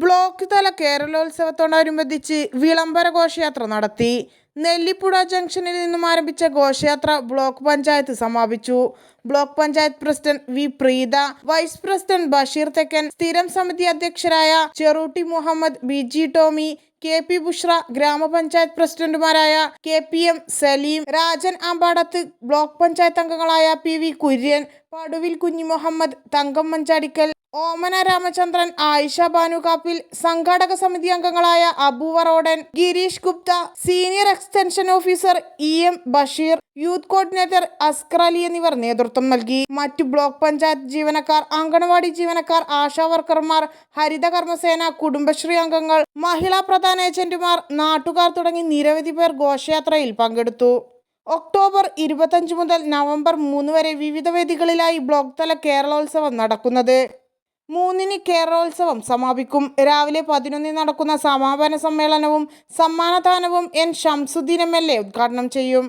Block തല കേരളോത്സവത്തോടനുബന്ധിച്ച് വിളംബര ഘോഷയാത്ര നടത്തി. നെല്ലിപ്പുഴ ജംഗ്ഷനിൽ നിന്നും ആരംഭിച്ച ഘോഷയാത്ര ബ്ലോക്ക് പഞ്ചായത്ത് സമാപിച്ചു. Block panchayat president V Preetha, vice president Basheer Thekkan, സ്ഥിരം സമിതി അധ്യക്ഷരായ Cheroottty Muhammad, B G Tomy, K P Bushra, ഗ്രാമപഞ്ചായത്ത് പ്രസിഡന്റുമാരായ K P M Saleem, Rajan Ambadath, block panchayat അംഗങ്ങളായ പി വി കുര്യൻ, പടുവിൽ കുഞ്ഞി മുഹമ്മദ്, തങ്കം മഞ്ചാടിക്കൽ, ഓമന രാമചന്ദ്രൻ, ആയിഷ ബാനു കാപ്പിൽ, സംഘാടക സമിതി അംഗങ്ങളായ Abu Varodan, Girish Gupta, senior extension officer E M Basheer, youth coordinator Askar Ali എന്നിവർ നേതൃത്വം നൽകി. മറ്റു ബ്ലോക്ക് പഞ്ചായത്ത് ജീവനക്കാർ, അംഗൻവാടി ജീവനക്കാർ, ആശാ വർക്കർമാർ, ഹരിത കർമ്മസേന, കുടുംബശ്രീ അംഗങ്ങൾ, മഹിളാ പ്രധാന ഏജന്റുമാർ, നാട്ടുകാർ തുടങ്ങി നിരവധി പേർ ഘോഷയാത്രയിൽ പങ്കെടുത്തു. ഒക്ടോബർ 25 മുതൽ നവംബർ 3 വരെ വിവിധ വേദികളിലായി ബ്ലോക്ക് തല കേരളോത്സവം നടക്കുന്നത്. 3-ന് കേരളോത്സവം സമാപിക്കും. രാവിലെ 11-ന് നടക്കുന്ന സമാപന സമ്മേളനവും സമ്മാനദാനവും എൻ ഷംസുദ്ദീൻ MLA ഉദ്ഘാടനം ചെയ്യും.